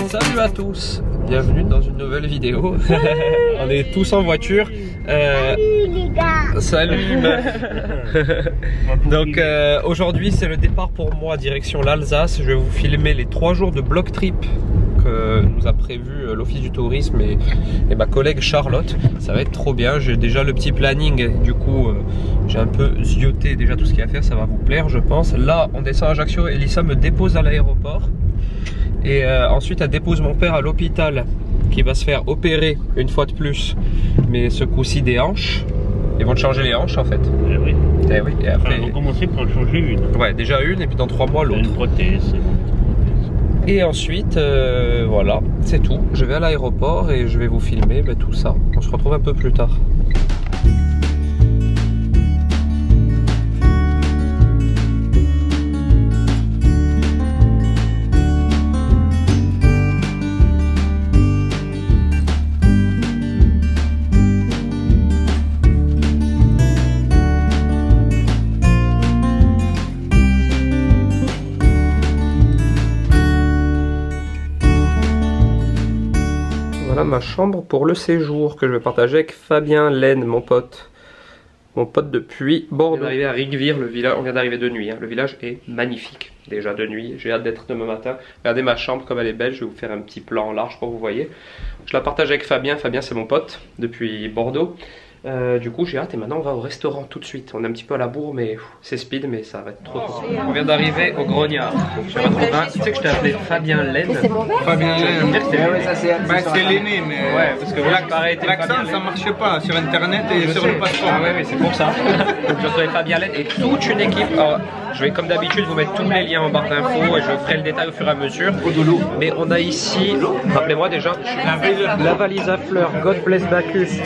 Salut à tous, bienvenue dans une nouvelle vidéo. On est tous en voiture. Salut les gars. Salut meuf. Donc aujourd'hui c'est le départ pour moi direction l'Alsace. Je vais vous filmer les 3 jours de block trip que nous a prévu l'office du tourisme et ma collègue Charlotte. Ça va être trop bien, j'ai déjà le petit planning, du coup j'ai un peu zioté déjà tout ce qu'il y a à faire, ça va vous plaire je pense. Là on descend à Ajaccio, Elissa me dépose à l'aéroport et ensuite elle dépose mon père à l'hôpital qui va se faire opérer une fois de plus, mais ce coup-ci des hanches. Ils vont te changer les hanches en fait. Eh oui. Eh oui, et après... Enfin, on va commencer par en changer une. Ouais, déjà une et puis dans 3 mois l'autre. Une prothèse. Et ensuite, voilà, c'est tout. Je vais à l'aéroport et je vais vous filmer tout ça. On se retrouve un peu plus tard. Voilà ma chambre pour le séjour que je vais partager avec Fabien Laine, mon pote. Mon pote depuis Bordeaux. On est arrivé à Rigvire, le village. On vient d'arriver de nuit. Hein. Le village est magnifique. Déjà de nuit. J'ai hâte d'être demain matin. Regardez ma chambre comme elle est belle. Je vais vous faire un petit plan large pour que vous voyez. Je la partage avec Fabien. Fabien c'est mon pote depuis Bordeaux. Du coup j'ai hâte et maintenant on va au restaurant tout de suite. On est un petit peu à la bourre mais c'est speed mais ça va être trop cool. On vient d'arriver au Grognard. J'ai retrouvé un. Tu sais que je t'ai appelé Fabien Laine. Fabien Laine. C'est l'aîné mais ouais parce que l'accent ça marche pas sur internet et sur le passeport. Ah ouais c'est pour ça. Donc j'ai retrouvé Fabien Laine et toute une équipe. Alors, je vais comme d'habitude vous mettre tous les liens en barre d'infos et je ferai le détail au fur et à mesure. Mais on a ici, rappelez-moi déjà, la valise à fleurs, God bless Bacchus.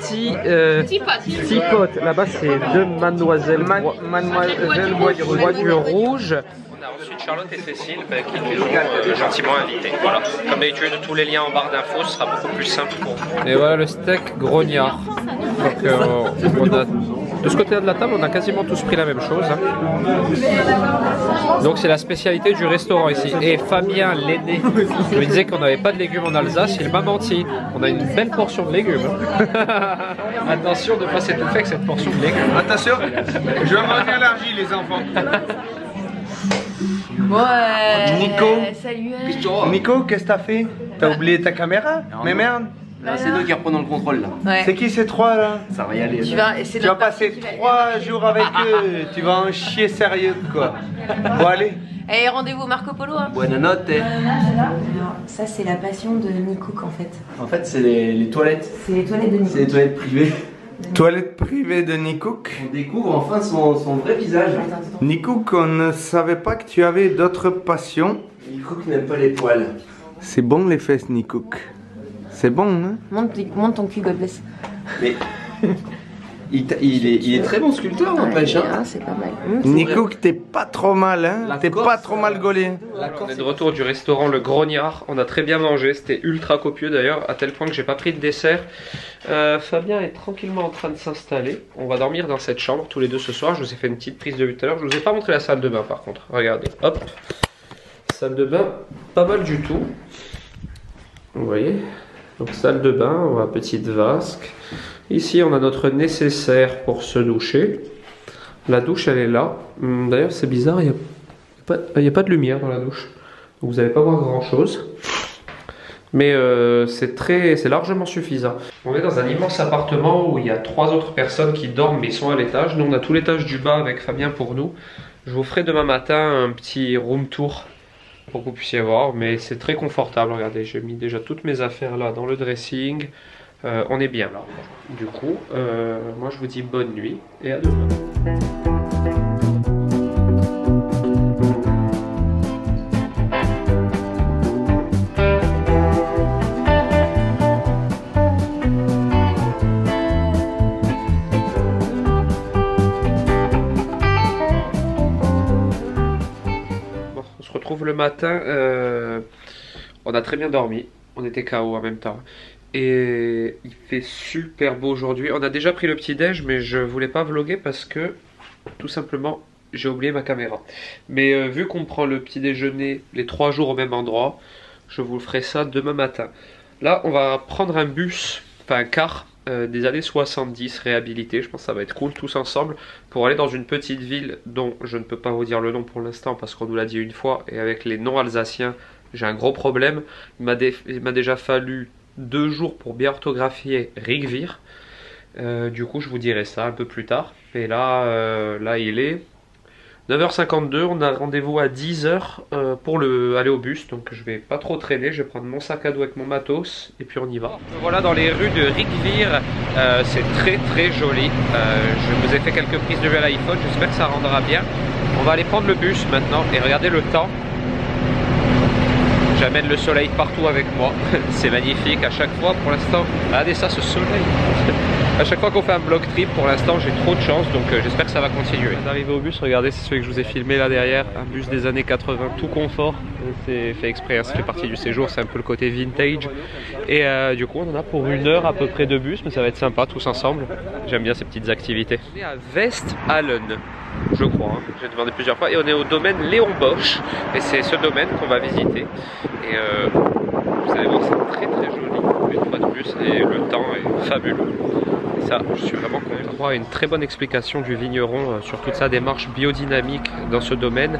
Petit pote. Là-bas c'est deux mademoiselles Bois du Rouge. On a ensuite Charlotte et Cécile qui nous ont gentiment invités. Voilà. Comme d'habitude, tous les liens en barre d'infos, ce sera beaucoup plus simple pour vous. Et voilà le steak grognard. Donc on a, de ce côté-là de la table, on a quasiment tous pris la même chose. Hein. Donc c'est la spécialité du restaurant ici. Et Fabien l'aîné me disait qu'on n'avait pas de légumes en Alsace, il m'a menti. On a une belle portion de légumes. Attention de ne pas s'étouffer avec cette portion de légumes. Attention, je vais avoir une allergie les enfants. Ouais. Nico. Salut. Nico, qu'est-ce que t'as fait? T'as oublié ta caméra? Mais merde. C'est nous qui reprenons le contrôle là. Ouais. C'est qui ces trois là? Ça va y aller. Tu vas passer 3 jours avec eux. Tu vas en chier sérieux quoi. Bon allez. Et rendez-vous Marco Polo. Hein. Bonne note. Ça c'est la passion de Nico en fait. En fait c'est les toilettes. C'est les toilettes de Nico. C'est les toilettes privées. Toilette privée de Nicouk. On découvre enfin son vrai visage. Nicouk, on ne savait pas que tu avais d'autres passions. Nicouk n'aime pas les poils. C'est bon les fesses Nicouk. C'est bon hein? Monte ton cul, God bless. Mais il est très bon sculpteur n'empêche hein. C'est pas mal. Nicouk, t'es pas trop mal hein? T'es pas trop mal gaulé. On est de retour du restaurant Le Grognard. On a très bien mangé, c'était ultra copieux d'ailleurs, à tel point que j'ai pas pris de dessert. Fabien est tranquillement en train de s'installer. On va dormir dans cette chambre tous les deux ce soir. Je vous ai fait une petite prise de vue tout à l'heure. Je vous ai pas montré la salle de bain par contre. Regardez, hop. Salle de bain, pas mal du tout. Vous voyez? Donc salle de bain, on a petite vasque. Ici on a notre nécessaire pour se doucher. La douche elle est là. D'ailleurs c'est bizarre, il n'y a pas de lumière dans la douche. Donc vous n'allez pas voir grand chose. Mais c'est largement suffisant. On est dans un immense appartement où il y a 3 autres personnes qui dorment mais ils sont à l'étage. Nous on a tout l'étage du bas avec Fabien pour nous. Je vous ferai demain matin un petit room tour pour que vous puissiez voir. Mais c'est très confortable. Regardez, j'ai mis déjà toutes mes affaires là dans le dressing. On est bien là. Du coup, moi je vous dis bonne nuit et à demain. Le matin, on a très bien dormi, on était KO en même temps et il fait super beau aujourd'hui. On a déjà pris le petit déj mais je voulais pas vlogger parce que tout simplement j'ai oublié ma caméra. Mais vu qu'on prend le petit déjeuner les 3 jours au même endroit, je vous ferai ça demain matin. Là, on va prendre un bus, enfin un car des années 70 réhabilité. Je pense que ça va être cool tous ensemble pour aller dans une petite ville dont je ne peux pas vous dire le nom pour l'instant parce qu'on nous l'a dit une fois et avec les noms alsaciens, j'ai un gros problème. Il m'a déjà fallu 2 jours pour bien orthographier Rigvir. Du coup, je vous dirai ça un peu plus tard. Et là, là il est 9h52, on a rendez-vous à 10h pour aller au bus, donc je vais pas trop traîner, je vais prendre mon sac à dos avec mon matos et puis on y va. Voilà dans les rues de Rigvir, c'est très joli, je vous ai fait quelques prises de vue à l'iPhone, j'espère que ça rendra bien. On va aller prendre le bus maintenant et regardez le temps. J'amène le soleil partout avec moi, c'est magnifique à chaque fois pour l'instant. Regardez ça, ce soleil. À chaque fois qu'on fait un block trip, pour l'instant j'ai trop de chance, donc j'espère que ça va continuer. D'arriver au bus, regardez, c'est celui que je vous ai filmé là derrière, un bus des années 80, tout confort, c'est fait exprès, hein, ça fait partie du séjour, c'est un peu le côté vintage. Et du coup on en a pour 1 heure à peu près de bus, mais ça va être sympa tous ensemble. J'aime bien ces petites activités. On est à Westhallen, je crois, hein. J'ai demandé plusieurs fois, et on est au domaine Léon Bosch, et c'est ce domaine qu'on va visiter. Et vous allez voir, c'est très joli, une fois de plus, et le temps est fabuleux. Et ça, je suis vraiment content. On aura une très bonne explication du vigneron sur toute sa démarche biodynamique dans ce domaine.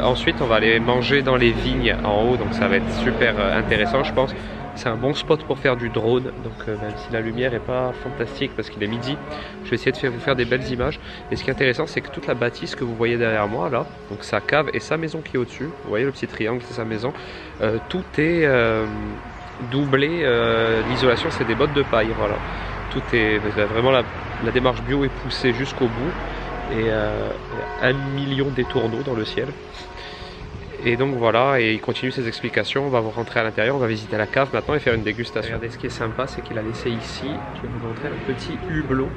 Ensuite, on va aller manger dans les vignes en haut, donc ça va être super intéressant, je pense. C'est un bon spot pour faire du drone, donc même si la lumière n'est pas fantastique parce qu'il est midi, je vais essayer de vous faire des belles images. Et ce qui est intéressant, c'est que toute la bâtisse que vous voyez derrière moi là, donc sa cave et sa maison qui est au-dessus, vous voyez le petit triangle, c'est sa maison, tout est doublé, l'isolation c'est des bottes de paille, voilà. Tout est vraiment, la démarche bio est poussée jusqu'au bout et 1 million d'étourneaux dans le ciel. Et donc voilà, et il continue ses explications, on va rentrer à l'intérieur, on va visiter la cave maintenant et faire une dégustation. Regardez, ce qui est sympa, c'est qu'il a laissé ici, je vais vous montrer un petit hublot.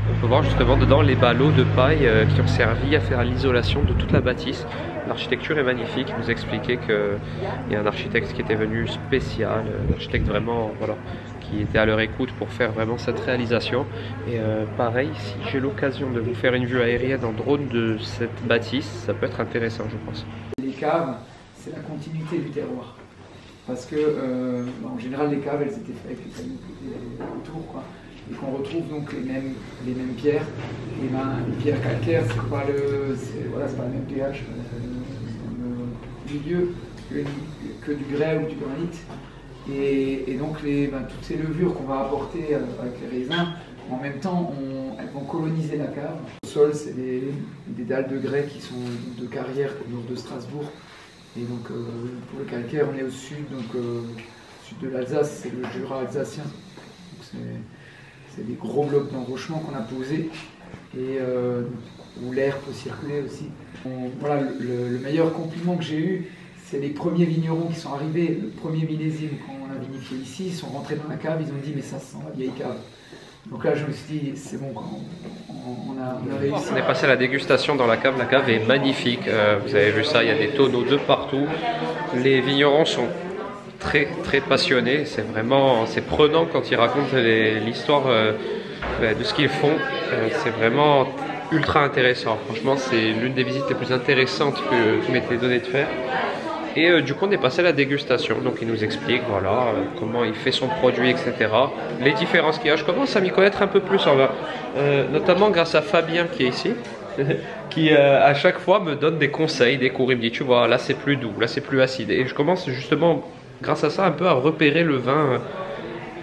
On peut voir justement dedans les ballots de paille qui ont servi à faire l'isolation de toute la bâtisse. L'architecture est magnifique, il nous expliquait qu'il y a un architecte qui était venu spécial, un architecte vraiment, voilà, qui était à leur écoute pour faire vraiment cette réalisation. Et pareil, si j'ai l'occasion de vous faire une vue aérienne en drone de cette bâtisse, ça peut être intéressant, je pense. Les caves, c'est la continuité du terroir. Parce que, en général, les caves, elles étaient faites avec les canaux autour, quoi. Et qu'on retrouve donc les mêmes pierres. Et ben, les pierres calcaires, c'est pas pas le même pH dans le milieu que du grès ou du granit. Et donc, toutes ces levures qu'on va apporter avec les raisins, en même temps, elles vont coloniser la cave. Au sol, c'est des dalles de grès qui sont de carrière au nord de Strasbourg. Et donc, pour le calcaire, on est au sud, donc sud de l'Alsace, c'est le Jura alsacien. C'est des gros blocs d'enrochement qu'on a posés et où l'air peut circuler aussi. Voilà, le meilleur compliment que j'ai eu, c'est les premiers vignerons qui sont arrivés, le premier millésime quand on a vinifié ici, ils sont rentrés dans la cave, ils ont dit mais ça sent la vieille cave. Donc là je me suis dit c'est bon, on a réussi. On est passé à la dégustation dans la cave est magnifique, vous avez vu ça, il y a des tonneaux de partout. Les vignerons sont très passionnés, c'est prenant quand ils racontent l'histoire de ce qu'ils font, c'est vraiment ultra intéressant. Franchement c'est l'une des visites les plus intéressantes qui m'était donné de faire. Et du coup on est passé à la dégustation, donc il nous explique voilà comment il fait son produit, etc. Les différences qu'il y a, je commence à m'y connaître un peu plus, notamment grâce à Fabien qui est ici, qui à chaque fois me donne des conseils, des cours, il me dit tu vois là c'est plus doux, là c'est plus acide, et je commence justement grâce à ça un peu à repérer le vin,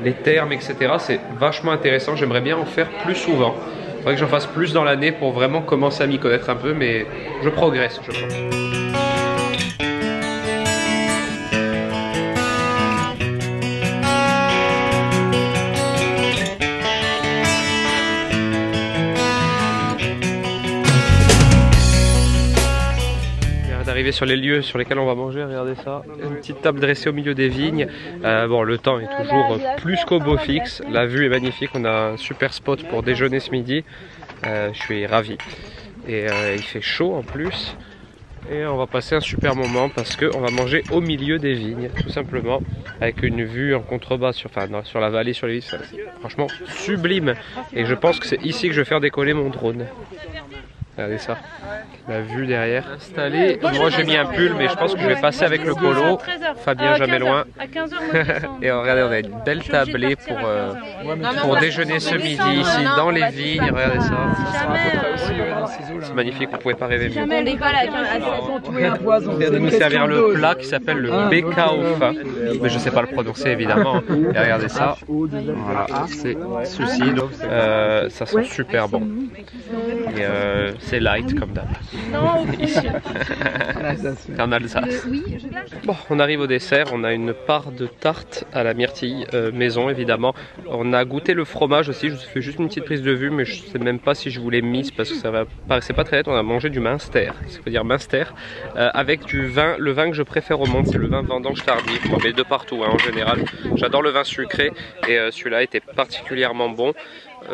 les termes, etc. C'est vachement intéressant, j'aimerais bien en faire plus souvent. Il faudrait que j'en fasse plus dans l'année pour vraiment commencer à m'y connaître un peu, mais je progresse, je pense. Arrivé sur les lieux sur lesquels on va manger, regardez ça, une petite table dressée au milieu des vignes. Bon, le temps est toujours plus qu'au beau fixe, la vue est magnifique, on a un super spot pour déjeuner ce midi, je suis ravi. Et il fait chaud en plus, et on va passer un super moment parce qu'on va manger au milieu des vignes, tout simplement, avec une vue en contrebas sur la vallée, sur les vignes, franchement sublime. Et je pense que c'est ici que je vais faire décoller mon drone. Regardez ça, la vue derrière. Installé, moi j'ai mis un pull mais je pense que je vais passer avec le polo. Fabien jamais loin. Et regardez, on a une belle tablée pour déjeuner ce midi ici dans les vignes. Regardez ça. C'est magnifique, vous pouvez pas rêver mieux. On vient de nous servir le plat qui s'appelle le bekaofa. Mais je sais pas le prononcer évidemment. Et regardez ça. Voilà, c'est ceci. Ça sent super bon. Et c'est light comme d'hab. Ici. En Alsace. Bon, on arrive au dessert. On a une part de tarte à la myrtille maison évidemment. On a goûté le fromage aussi. Je vous fais juste une petite prise de vue, mais je sais même pas si je voulais mise parce que ça paraissait pas très net. On a mangé du Münster, ça veut dire Münster, avec du vin, le vin que je préfère au monde, c'est le vin vendange tardive. Moi, mais de partout hein, en général. J'adore le vin sucré et celui-là était particulièrement bon.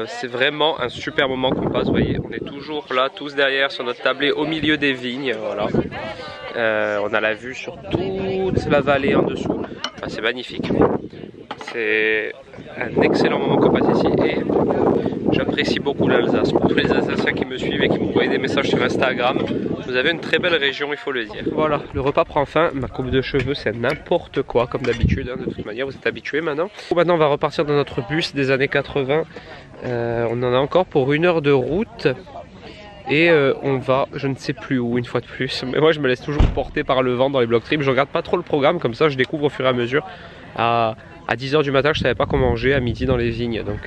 C'est vraiment un super moment qu'on passe, vous voyez, on est toujours là, tous derrière sur notre tablée au milieu des vignes, voilà. On a la vue sur toute la vallée en dessous, enfin, c'est magnifique. C'est un excellent moment qu'on passe ici et j'apprécie beaucoup l'Alsace. Pour tous les Alsaciens qui me suivent et qui m'envoient des messages sur Instagram, vous avez une très belle région, il faut le dire. Voilà, le repas prend fin. Ma coupe de cheveux, c'est n'importe quoi, comme d'habitude. Hein, de toute manière, vous êtes habitués maintenant. Maintenant, on va repartir dans notre bus des années 80. On en a encore pour 1 heure de route. Et on va, je ne sais plus où, une fois de plus. Mais moi, je me laisse toujours porter par le vent dans les block trips. Je regarde pas trop le programme, comme ça, je découvre au fur et à mesure. À 10 h du matin, je savais pas quoi manger, à midi dans les vignes. Donc,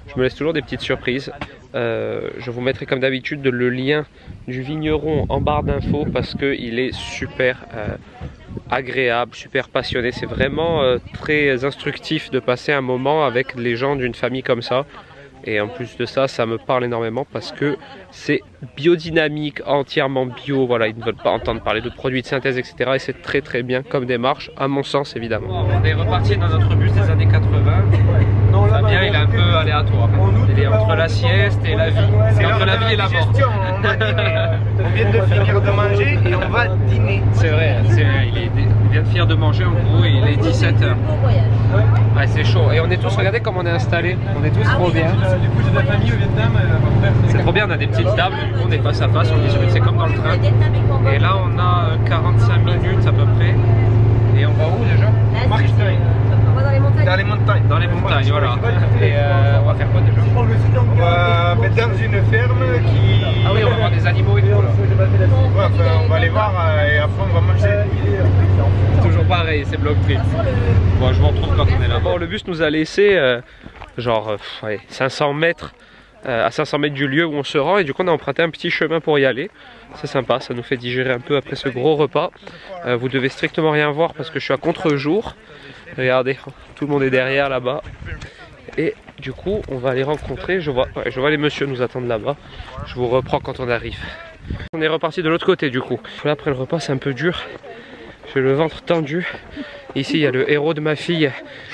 je me laisse toujours des petites surprises. Je vous mettrai comme d'habitude le lien du vigneron en barre d'infos parce qu'il est super agréable, super passionné. C'est vraiment très instructif de passer un moment avec les gens d'une famille comme ça. Et en plus de ça, ça me parle énormément parce que c'est biodynamique, entièrement bio. Voilà, ils ne veulent pas entendre parler de produits de synthèse, etc. Et c'est très très bien comme démarche, à mon sens évidemment. On est reparti dans notre bus des années 80. Fabien, il est un peu aléatoire. Il est entre la sieste et la vie. C'est entre la vie et la mort. On vient de finir de manger et on va dîner. C'est vrai, il vient de finir de manger en gros et il est 17 h. Ouais, c'est chaud. Et on est tous, regardez comme on est installés. On est tous trop bien. Du coup, j'ai de la famille au Vietnam. C'est trop bien, on a des petites tables, du coup on est face à face, on discute, c'est comme dans le train. Et là on a 45 minutes à peu près. Et on va où déjà? Markstein. On va dans les montagnes. Dans les montagnes. Dans les montagnes, voilà. Et on va faire quoi déjà? On va mettre dans une ferme qui... Ah oui, on va voir des animaux et tout là. Ouais, enfin, on va les voir et après on va manger. Toujours pareil, c'est bloc trip. Bon, je vous retrouve quand on est là. Bon, le bus nous a laissé genre 500 mètres à 500 mètres du lieu où on se rend et du coup on a emprunté un petit chemin pour y aller. C'est sympa, ça nous fait digérer un peu après ce gros repas. Vous devez strictement rien voir parce que je suis à contre-jour. Regardez, tout le monde est derrière là-bas. Et du coup on va aller rencontrer, je vois les messieurs nous attendent là-bas. Je vous reprends quand on arrive. On est reparti de l'autre côté du coup. Là après le repas c'est un peu dur. J'ai le ventre tendu. Ici il y a le héros de ma fille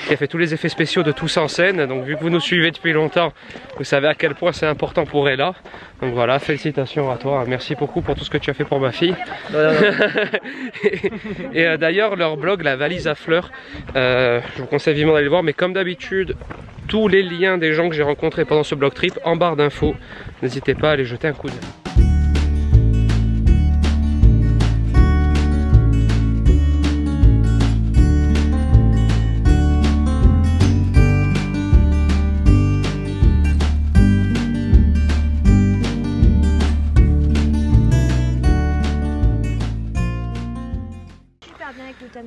qui a fait tous les effets spéciaux de Tous en scène. Donc vu que vous nous suivez depuis longtemps, vous savez à quel point c'est important pour Ella. Donc voilà, félicitations à toi. Merci beaucoup pour tout ce que tu as fait pour ma fille. Et d'ailleurs leur blog, la valise à fleurs, je vous conseille vivement d'aller le voir. Mais comme d'habitude, tous les liens des gens que j'ai rencontrés pendant ce blog trip en barre d'infos. N'hésitez pas à aller jeter un coup d'œil.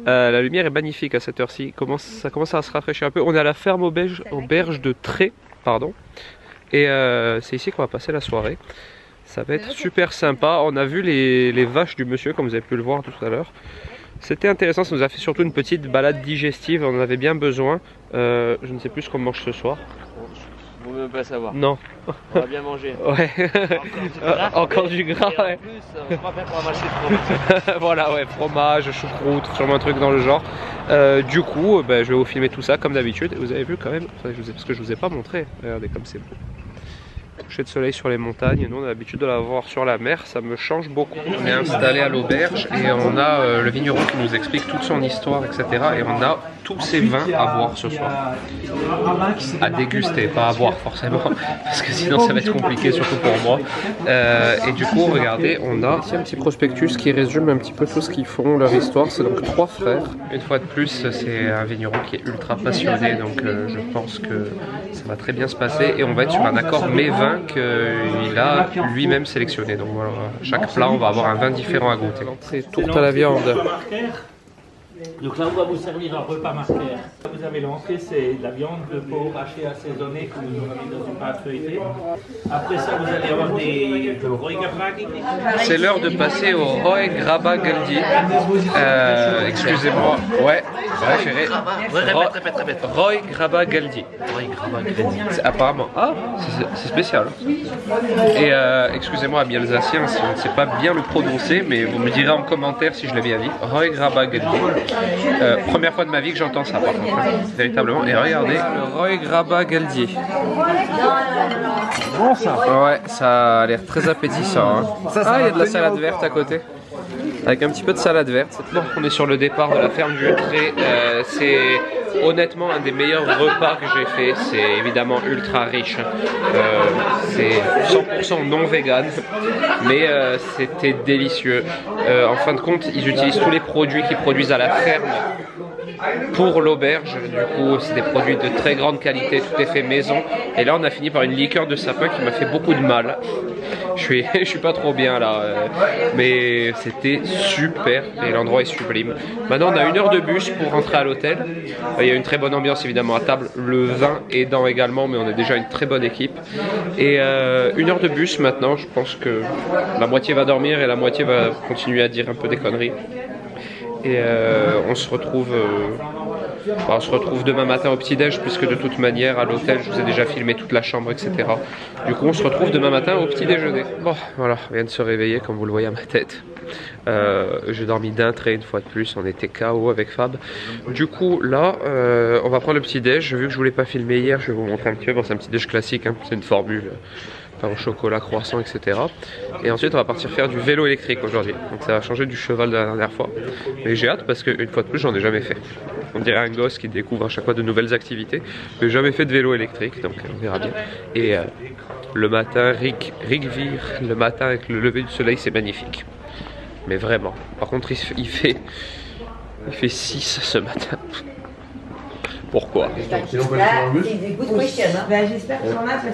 La lumière est magnifique à cette heure-ci, ça commence à se rafraîchir un peu. On est à la ferme auberge de Tré, pardon. Et c'est ici qu'on va passer la soirée. Ça va être super sympa. On a vu les vaches du monsieur, comme vous avez pu le voir tout à l'heure. C'était intéressant, ça nous a fait surtout une petite balade digestive, on en avait bien besoin. Je ne sais plus ce qu'on mange ce soir. Vous ne pouvez même pas savoir. Non. On va bien manger. Ouais. Encore du gras. Et Ouais. en plus, on va faire pour mâcher trop. Voilà, ouais, fromage, choucroute, sûrement un truc dans le genre. Du coup, je vais vous filmer tout ça comme d'habitude. Vous avez vu quand même, parce que je vous ai pas montré. Regardez comme c'est beau. Coucher de soleil sur les montagnes. Nous, on a l'habitude de la voir sur la mer. Ça me change beaucoup. On est installé à l'auberge et on a le vigneron qui nous explique toute son histoire, etc. Et on a tous ces vins à boire ce soir. À déguster, pas à boire forcément, parce que sinon ça va être compliqué, surtout pour moi. Et du coup, regardez, on a ici un petit prospectus qui résume un petit peu tout ce qu'ils font, leur histoire. C'est donc 3 frères. Une fois de plus, c'est un vigneron qui est ultra passionné, donc je pense que ça va très bien se passer. Et on va être sur un accord mets-vin qu'il a lui-même sélectionné. Donc voilà, chaque plat, on va avoir un vin différent à goûter. C'est tourte à la viande. Donc là, on va vous servir un repas marqueur. Vous avez l'entrée, c'est de la viande de porc hachée assaisonnée que vous aurez mis dans une pâte feuilletée. Après ça, vous allez avoir des rooigrabag. C'est l'heure de passer au rooigrabagaldi. Excusez-moi. Ouais, chérie. Répète. Rooigrabagaldi. Apparemment. Ah, c'est spécial. Et excusez-moi, ami alsacien, si on ne sait pas bien le prononcer, mais vous me direz en commentaire si je l'ai bien dit. Rooigrabagaldi. Première fois de ma vie que j'entends ça, par contre, véritablement. Et regardez, le rooigrabagaldi. Bon ça. Ouais, ça a l'air très appétissant. Hein. Ah, il y a de la salade verte à côté. Avec un petit peu de salade verte. Bon, on est sur le départ de la ferme du Hutterez. C'est honnêtement un des meilleurs repas que j'ai fait. C'est évidemment ultra riche. C'est 100% non vegan, mais c'était délicieux. En fin de compte, ils utilisent tous les produits qu'ils produisent à la ferme pour l'auberge. Du coup, c'est des produits de très grande qualité, tout est fait maison. Et là, on a fini par une liqueur de sapin qui m'a fait beaucoup de mal. Je suis pas trop bien là, mais c'était super et l'endroit est sublime. Maintenant, on a 1 heure de bus pour rentrer à l'hôtel. Il y a une très bonne ambiance évidemment à table, le vin aidant également, mais on a déjà une très bonne équipe. Et 1 heure de bus maintenant. Je pense que la moitié va dormir et la moitié va continuer à dire un peu des conneries. Et on se retrouve demain matin au petit-déj, puisque de toute manière à l'hôtel je vous ai déjà filmé toute la chambre, etc. Du coup on se retrouve demain matin au petit-déjeuner. Bon voilà, on vient de se réveiller comme vous le voyez à ma tête. J'ai dormi d'un trait une fois de plus, on était KO avec Fab. Du coup là on va prendre le petit-déj. Vu que je voulais pas filmer hier, je vais vous montrer un petit peu. Bon, c'est un petit-déj classique, hein. C'est une formule. Pain au chocolat, croissant, etc. Et ensuite on va partir faire du vélo électrique aujourd'hui. Donc ça va changer du cheval de la dernière fois. Mais j'ai hâte parce qu'une fois de plus j'en ai jamais fait. On dirait un gosse qui découvre à chaque fois de nouvelles activités. J'ai jamais fait de vélo électrique, donc on verra bien. Et le matin, Rigvir, le matin avec le lever du soleil, c'est magnifique. Mais vraiment. Par contre il fait 6 ce matin. Pourquoi? J'espère qu'il y en a parce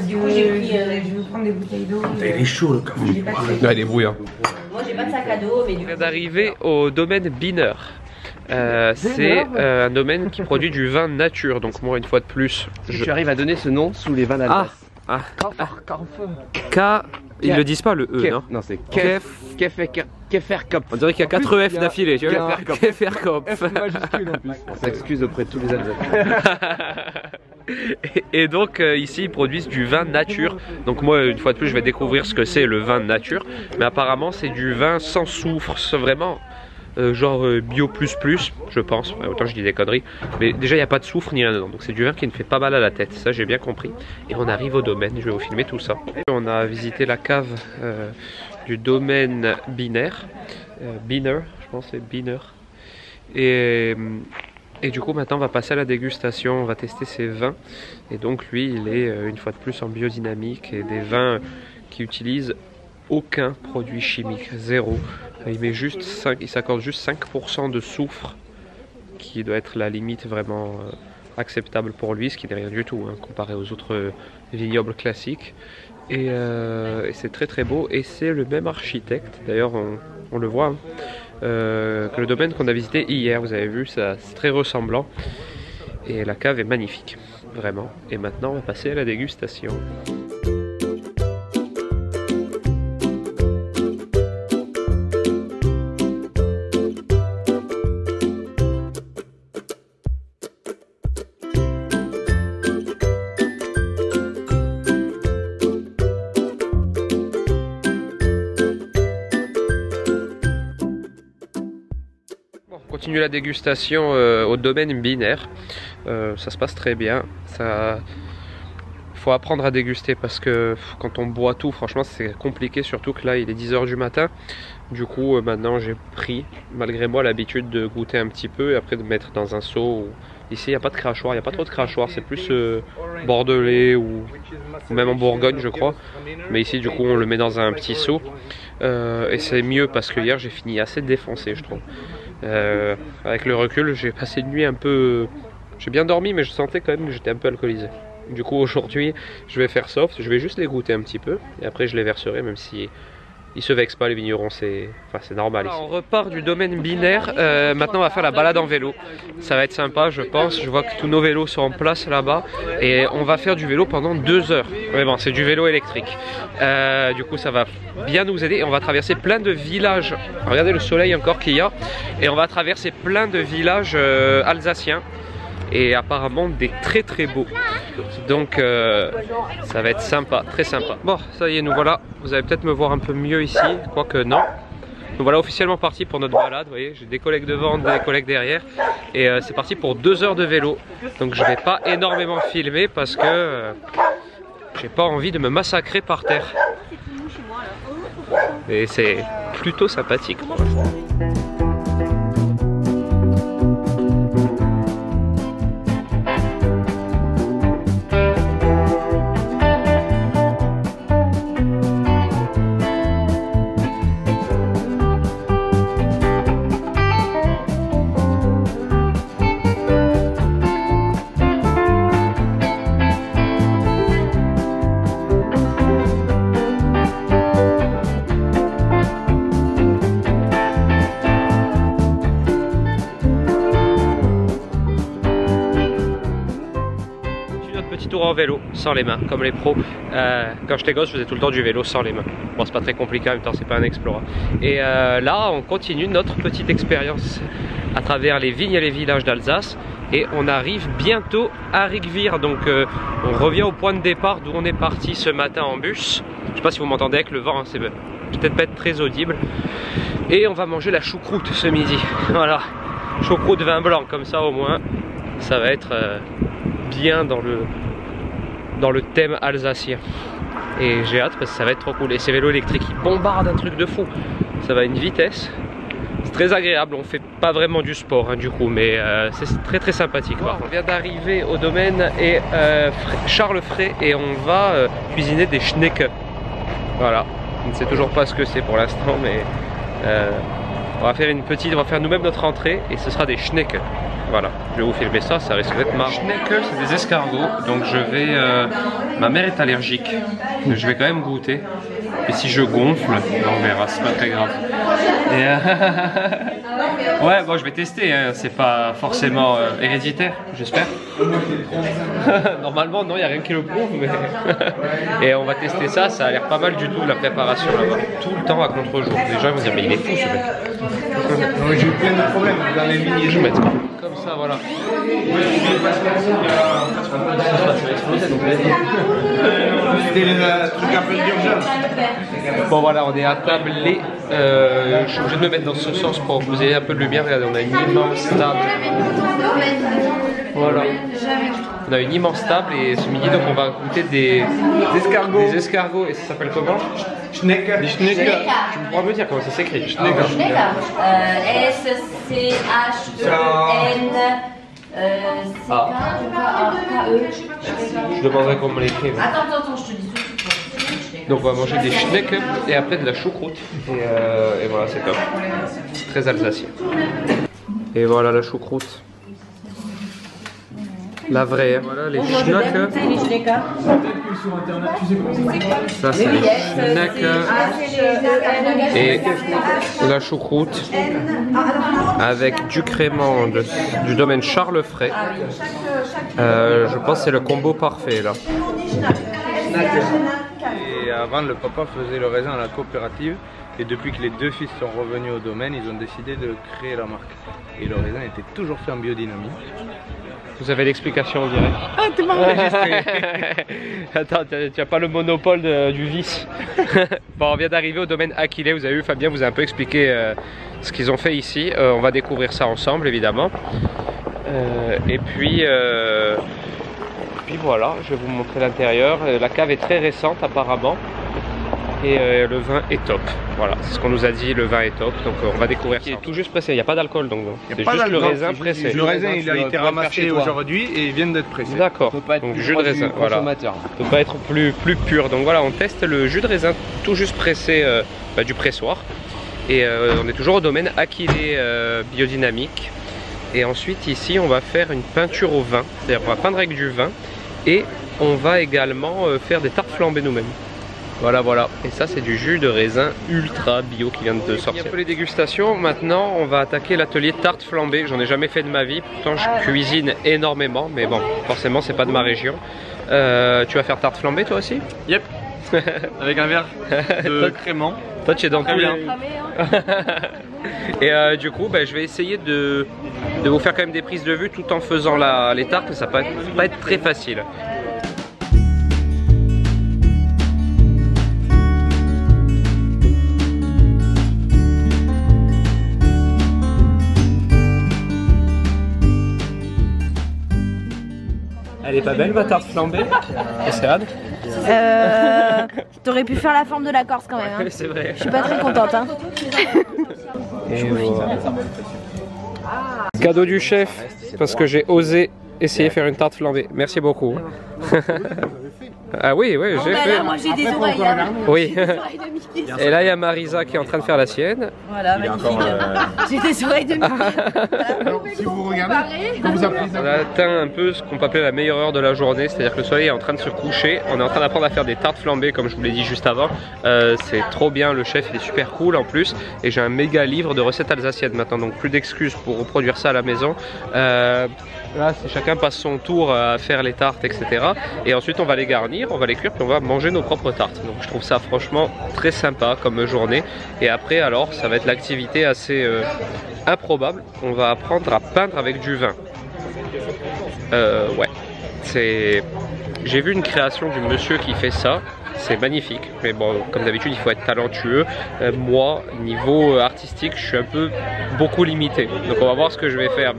que je vais prendre des bouteilles d'eau. Il est chaud le café. Il est brouillant. Moi j'ai pas de sac à dos, mais du On vient d'arriver au domaine Biner. C'est un domaine qui produit du vin nature. Donc moi une fois de plus, Tu arrives à donner ce nom sous les vins d'Alsace. Ils le disent pas le E, non? Non, c'est On dirait qu'il y a 4 F d'affilée, tu vois. Keferkopf. On s'excuse auprès de tous les Alsaciens. Et donc ici ils produisent du vin nature. Donc moi une fois de plus je vais découvrir ce que c'est le vin nature. Mais apparemment c'est du vin sans soufre, c'est vraiment genre bio plus, je pense. Autant je dis des conneries. Mais déjà il n'y a pas de soufre ni rien dedans. Donc c'est du vin qui ne fait pas mal à la tête, ça j'ai bien compris. Et on arrive au domaine, je vais vous filmer tout ça. On a visité la cave du domaine Biner. Biner, je pense c'est Biner. Et du coup maintenant on va passer à la dégustation, on va tester ses vins. Et donc lui il est une fois de plus en biodynamique et des vins qui utilisent aucun produit chimique, zéro. Il met juste il s'accorde juste 5% de soufre, qui doit être la limite vraiment acceptable pour lui, ce qui n'est rien du tout hein, comparé aux autres vignobles classiques. Et c'est très très beau et c'est le même architecte, d'ailleurs on le voit, hein, que le domaine qu'on a visité hier, vous avez vu, c'est très ressemblant. Et la cave est magnifique, vraiment. Et maintenant on va passer à la dégustation. On continue la dégustation au domaine Biner. Ça se passe très bien. Ça faut apprendre à déguster parce que quand on boit tout, franchement c'est compliqué, surtout que là il est 10 h du matin. Du coup maintenant j'ai pris malgré moi l'habitude de goûter un petit peu et après de mettre dans un seau. Ici il n'y a pas de crachoir, il n'y a pas trop de crachoir, c'est plus bordelais ou même en Bourgogne je crois. Mais ici du coup on le met dans un petit seau et c'est mieux parce que hier j'ai fini assez défoncé je trouve. Avec le recul j'ai passé une nuit un peu... J'ai bien dormi mais je sentais quand même que j'étais un peu alcoolisé. Du coup aujourd'hui je vais faire soft, je vais juste les goûter un petit peu et après je les verserai même si ils se vexent pas les vignerons, c'est normal ici. On repart du domaine binaire, maintenant on va faire la balade en vélo. Ça va être sympa je pense, je vois que tous nos vélos sont en place là-bas et on va faire du vélo pendant 2 heures. Mais bon c'est du vélo électrique. Du coup ça va bien nous aider et on va traverser plein de villages. Regardez le soleil encore qu'il y a et on va traverser plein de villages alsaciens. Et apparemment des très très beaux. Donc ça va être sympa, très sympa. Bon ça y est nous voilà, vous allez peut-être me voir un peu mieux ici, quoique non. Nous voilà officiellement partis pour notre balade, vous voyez, j'ai des collègues devant, des collègues derrière. Et c'est parti pour 2 heures de vélo. Donc je vais pas énormément filmer parce que j'ai pas envie de me massacrer par terre. Et c'est plutôt sympathique pour l'instant. Tour en vélo sans les mains comme les pros. Quand j'étais gosse je faisais tout le temps du vélo sans les mains. Bon c'est pas très compliqué en même temps, c'est pas un explorat. Et là on continue notre petite expérience à travers les vignes et les villages d'Alsace et on arrive bientôt à Rigvir. Donc on revient au point de départ d'où on est parti ce matin en bus. Je sais pas si vous m'entendez avec le vent, hein, c'est peut-être pas être très audible. Et on va manger la choucroute ce midi. Voilà, choucroute vin blanc, comme ça au moins ça va être bien dans le thème alsacien. Et j'ai hâte parce que ça va être trop cool. Et ces vélos électriques ils bombardent un truc de fou. Ça va à une vitesse. C'est très agréable, on fait pas vraiment du sport hein, du coup, mais c'est très très sympathique. On vient d'arriver au domaine et Charles Frey et on va cuisiner des schnecke. Voilà, je ne sais toujours pas ce que c'est pour l'instant, mais on va faire on va faire nous-mêmes notre entrée et ce sera des schnecke. Voilà, je vais vous filmer ça, ça risque d'être marrant. Schnecke, c'est des escargots, donc je vais... ma mère est allergique, donc je vais quand même goûter. Et si je gonfle, on verra, c'est pas très grave. Et ouais, bon, je vais tester, hein. C'est pas forcément héréditaire, j'espère. Normalement, non, il n'y a rien qui le prouve, mais... Et on va tester ça, ça a l'air pas mal du tout, la préparation là-bas. Tout le temps à contre-jour. Les gens vont dire, mais il est fou ce mec. J'ai eu plein de problèmes dans les mini. Je vais mettre comme ça, voilà. C'était le truc un peu d'urgence. Bon voilà, on est attablé. Je suis obligé de me mettre dans ce sens pour que vous ayez un peu de lumière. Regardez, on a une immense table. Voilà. On a une immense table et ce midi donc on va goûter des escargots. Des escargots et ça s'appelle comment? Schnecke. Des schnecke. Tu pourras me dire comment ça s'écrit? Schnecke. S-C-H-E-N. Je demanderai comment on l'écrit. Attends, je te dis tout de suite. Donc on va manger des schnecke et après de la choucroute. Et voilà, c'est top. Très alsacien. Et voilà la choucroute. La vraie, hein. Voilà les schnecke. Ça c'est les schnecke. Et la choucroute avec du crément du domaine Charles Frey. Je pense que c'est le combo parfait là. Et avant, le papa faisait le raisin à la coopérative. Et depuis que les deux fils sont revenus au domaine, ils ont décidé de créer la marque. Et le raisin était toujours fait en biodynamie. Vous avez l'explication, on dirait. Ah, t'es mal enregistré. Attends, tu n'as pas le monopole du vice. Bon, on vient d'arriver au domaine Aquilé. Vous avez vu, Fabien vous a un peu expliqué ce qu'ils ont fait ici. On va découvrir ça ensemble, évidemment. Et puis puis voilà, je vais vous montrer l'intérieur. La cave est très récente apparemment. Et le vin est top. Voilà, c'est ce qu'on nous a dit, le vin est top. Donc on va découvrir. Il est tout juste pressé, il n'y a pas d'alcool donc. C'est juste le raisin pressé. Le raisin il a été ramassé aujourd'hui et il vient d'être pressé. D'accord, donc jus de raisin, voilà. Ne peut pas être plus pur. Donc voilà, on teste le jus de raisin tout juste pressé du pressoir. Et on est toujours au domaine Aquilée biodynamique. Et ensuite ici on va faire une peinture au vin. C'est-à-dire qu'on va peindre avec du vin. Et on va également faire des tartes flambées nous-mêmes. Voilà, voilà. Et ça, c'est du jus de raisin ultra bio qui vient de sortir. Un peu les dégustations. Maintenant, on va attaquer l'atelier tarte flambée. J'en ai jamais fait de ma vie. Pourtant, je cuisine énormément. Mais bon, forcément, c'est pas de ma région. Tu vas faire tarte flambée, toi aussi? Yep. Avec un verre de crément. Toi, tu es dans tout. Et du coup, je vais essayer de vous faire quand même des prises de vue tout en faisant les tartes. Ça va pas être très facile. Elle est pas belle ma tarte flambée? Esserade? T'aurais pu faire la forme de la Corse quand même. Hein. C'est vrai. Je suis pas très contente. Hein. Et voilà. Cadeau du chef, parce que j'ai osé essayer de faire une tarte flambée. Merci beaucoup. Ah oui, oui, j'ai fait. Là, moi j'ai des oreilles. Oui. Et là, il y a Marisa qui est en train de faire la sienne. Voilà, magnifique. J'ai des oreilles de Mickey. Alors, si vous regardez, quand vous appelez... On a atteint un peu ce qu'on peut appeler la meilleure heure de la journée, c'est-à-dire que le soleil est en train de se coucher. On est en train d'apprendre à faire des tartes flambées, comme je vous l'ai dit juste avant. C'est trop bien, le chef il est super cool en plus. Et j'ai un méga livre de recettes alsaciennes maintenant, donc plus d'excuses pour reproduire ça à la maison. Là, chacun passe son tour à faire les tartes, etc. Et ensuite, on va les garnir, on va les cuire, puis on va manger nos propres tartes. Donc, je trouve ça franchement très sympa comme journée. Et après, alors, ça va être l'activité assez improbable. On va apprendre à peindre avec du vin. Ouais, j'ai vu une création du monsieur qui fait ça. C'est magnifique, mais bon, comme d'habitude, il faut être talentueux. Moi, niveau artistique, je suis beaucoup limité. Donc, on va voir ce que je vais faire.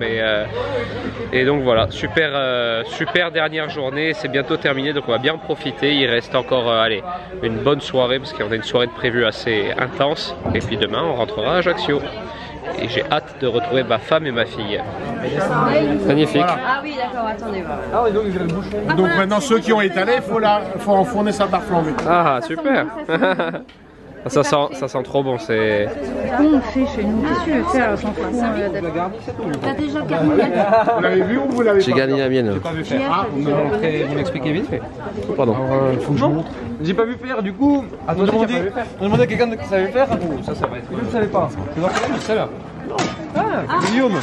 Et donc voilà, super dernière journée. C'est bientôt terminé, donc on va bien en profiter. Il reste encore, allez, une bonne soirée parce qu'on a une soirée de prévue assez intense. Et puis demain, on rentrera à Ajaccio. Et j'ai hâte de retrouver ma femme et ma fille. Magnifique. Ah oui, d'accord, attendez. Ah oui, donc il y a le bouchon. Donc maintenant, ceux qui ont étalé, il faut enfourner sa tarte flambée. Ah, super. Ça sent trop bon, c'est... Comment on fait chez nous? Qu'est-ce que tu veux faire sans fond? T'as déjà garni? Vous l'avez vu ou vous l'avez pas? J'ai gagné la mienne. J'ai pas vu faire. Ah, vous m'expliquez vite fait. Pardon. Il faut que je montre. J'ai pas vu faire, du coup. On demandait à quelqu'un qui savait faire. Ça va être. Je ne savais pas. C'est dans quelle c'est là? Ah, Guillaume.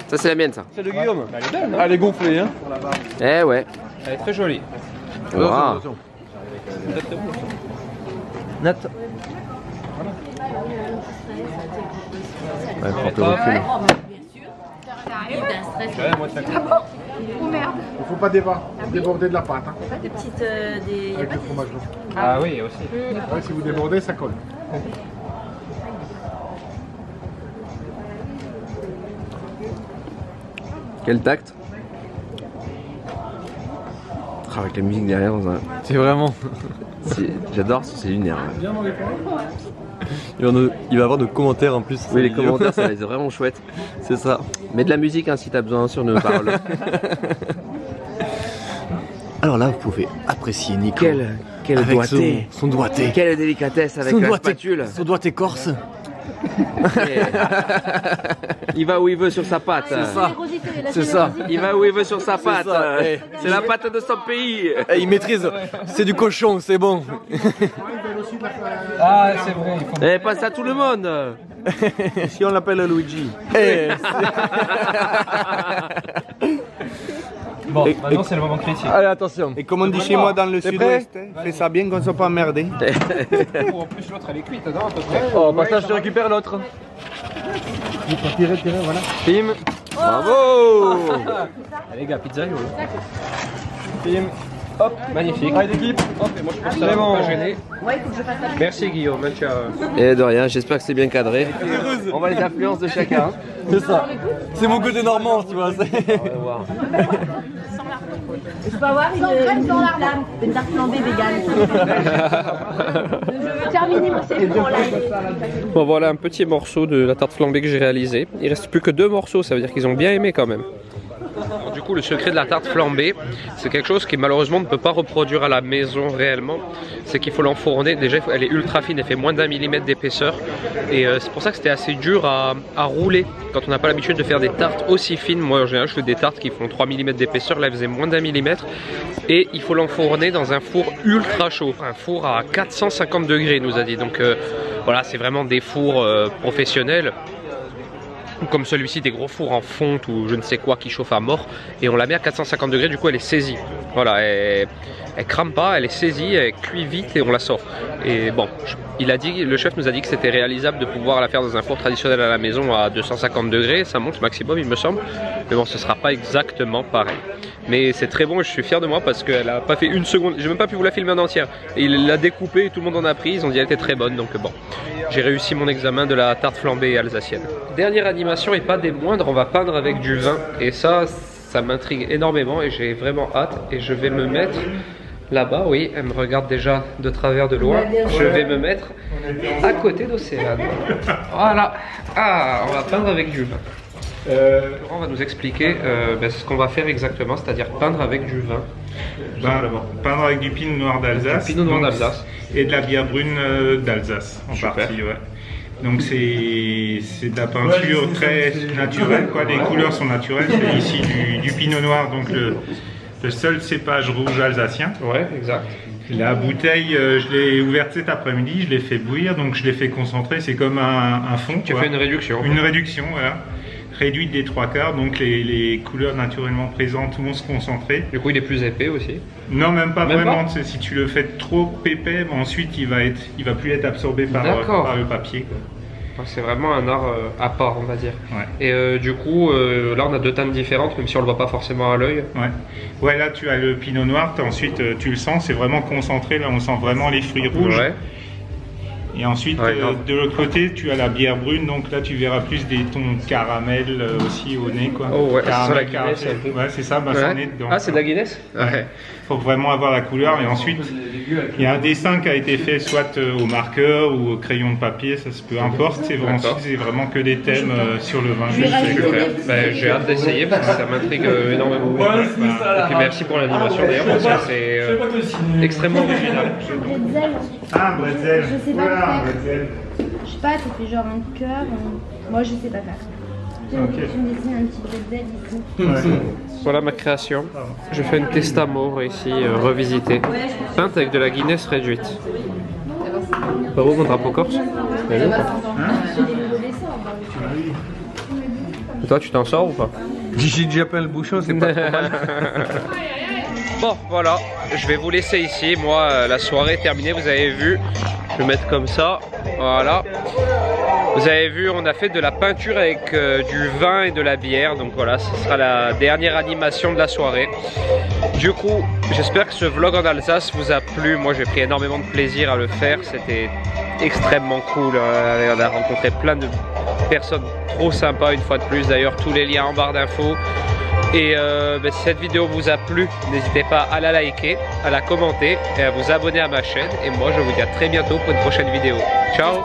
Ça, c'est la mienne, ça. C'est de Guillaume. Elle est belle, non? Elle est gonflée, hein. Eh ouais. Elle est très jolie. Wow. Nat. Ouais, faut le recul. Il faut pas déborder de la pâte. Hein. Des petites... Avec le fromage blanc. Ah oui, aussi. Ouais, si vous débordez, ça colle. Quel tact. Ah, avec la musique derrière, c'est vraiment... J'adore, c'est lunaire. Il va y avoir de commentaires en plus. Oui, les commentaires, ça va être vraiment chouette. C'est ça. Mets de la musique hein, si t'as besoin sur nos paroles. Alors là, vous pouvez apprécier Nico. Quel doigté. Son doigté. Quelle délicatesse avec la spatule. Son doigté corse. Il va où il veut sur sa patte. C'est ça. C'est ça. Il va où il veut sur sa patte. C'est la patte de son pays. Il maîtrise. C'est du cochon, c'est bon. Ah, c'est vrai. Et passe à tout le monde. Si on l'appelle Luigi. Bon, maintenant c'est le moment critique. Allez, attention. Et comme on dit chez moi dans le sud-ouest, fais ça bien qu'on ne soit pas emmerdé. En plus l'autre elle est cuite, non, à peu près. Oh, passage, je récupère l'autre. Tirez, voilà. Bim. Bravo. Allez les gars, pizza. Bim. Hop, magnifique. Allez l'équipe. Hop, et moi je pense que ça va pas gêner. Ouais, il faut que je fasse la... Merci Guillaume. Et de rien, j'espère que c'est bien cadré. On va les influences de chacun. C'est ça. C'est mon côté normand, tu vois. Je peux avoir une tarte flambée végane. Je veux terminer mon séjour en live. Bon voilà un petit morceau de la tarte flambée que j'ai réalisé. Il reste plus que 2 morceaux, ça veut dire qu'ils ont bien aimé quand même. Alors, du coup le secret de la tarte flambée, c'est quelque chose qui malheureusement ne peut pas reproduire à la maison réellement. C'est qu'il faut l'enfourner, déjà elle est ultra fine, elle fait moins d'1 millimètre d'épaisseur. Et c'est pour ça que c'était assez dur à rouler quand on n'a pas l'habitude de faire des tartes aussi fines. Moi en général je fais des tartes qui font 3 mm d'épaisseur, là elle faisait moins d'1 millimètre. Et il faut l'enfourner dans un four ultra chaud, un four à 450 degrés nous a dit. Donc voilà, c'est vraiment des fours professionnels. Comme celui-ci, des gros fours en fonte ou je ne sais quoi qui chauffe à mort. Et on la met à 450 degrés, du coup elle est saisie. Voilà, elle crame pas, elle est saisie, elle cuit vite et on la sort. Et bon, le chef nous a dit que c'était réalisable de pouvoir la faire dans un four traditionnel à la maison à 250 degrés. Ça monte maximum il me semble. Mais bon, ce sera pas exactement pareil. Mais c'est très bon et je suis fier de moi parce qu'elle a pas fait une seconde. J'ai même pas pu vous la filmer en entière. Et il l'a découpée et tout le monde en a pris. Ils ont dit qu'elle était très bonne. Donc bon, j'ai réussi mon examen de la tarte flambée alsacienne. Dernière animation et pas des moindres, on va peindre avec du vin. Et ça m'intrigue énormément et j'ai vraiment hâte. Et je vais me mettre là-bas, oui, elle me regarde déjà de travers de loin. Je vais me mettre à côté d'Océane. Voilà. Ah, on va peindre avec du vin. Laurent va nous expliquer ce qu'on va faire exactement, c'est-à-dire peindre avec du vin. Peindre avec du pinot noir d'Alsace. Pinot noir d'Alsace. Et de la bière brune d'Alsace en partie, ouais. Donc c'est de la peinture très naturelle, quoi. Les couleurs sont naturelles. C'est ici du pinot noir, donc le seul cépage rouge alsacien. Ouais, exact. La bouteille, je l'ai ouverte cet après-midi, je l'ai fait bouillir, donc je l'ai fait concentrer. C'est comme un fond. Tu as fait une réduction. Une réduction, voilà. Réduite des 3/4, donc les couleurs naturellement présentes vont se concentrer. Du coup il est plus épais aussi? Non, même pas vraiment. Si tu le fais trop épais, ensuite il va plus être absorbé par le papier. C'est vraiment un art à part, on va dire. Ouais. Et du coup, là on a 2 teintes différentes, même si on le voit pas forcément à l'œil. Ouais, là tu as le pinot noir, ensuite tu le sens, c'est vraiment concentré, là on sent vraiment les fruits rouges. Ouais. Et ensuite, de l'autre côté, tu as la bière brune, donc là tu verras plus des tons caramel aussi au nez, quoi. Oh ouais, caramel, c'est la Guinness un peu. Ouais, c'est ça, c'en est dedans. Ah, c'est de la Guinness? Ouais. Faut vraiment avoir la couleur. Et ensuite, il y a un dessin qui a été fait soit au marqueur ou au crayon de papier, ça peu importe. C'est vraiment que des thèmes sur le vin. J'ai hâte d'essayer parce que ça m'intrigue énormément. Et puis merci pour l'animation d'ailleurs, parce que c'est extrêmement original. Ah, bretzel. Je sais pas faire. Je sais pas, ça fait genre un cœur. Moi je sais pas faire. Tu me dessines un petit bretzel ici. Voilà ma création. Je fais une Testamour ici, revisitée. Peinte avec de la Guinness réduite. Pas où mon drapeau corse? Et toi tu t'en sors ou pas? J'ai déjà peint le bouchon, c'est pas trop mal. Bon voilà, je vais vous laisser ici. Moi la soirée est terminée, vous avez vu. Je vais mettre comme ça, voilà. Vous avez vu, on a fait de la peinture avec du vin et de la bière. Donc voilà, ce sera la dernière animation de la soirée. Du coup, j'espère que ce vlog en Alsace vous a plu. Moi j'ai pris énormément de plaisir à le faire. C'était extrêmement cool. On a rencontré plein de personnes trop sympas une fois de plus. D'ailleurs, tous les liens en barre d'infos. Et si cette vidéo vous a plu, n'hésitez pas à la liker, à la commenter et à vous abonner à ma chaîne. Et moi je vous dis à très bientôt pour une prochaine vidéo. Ciao!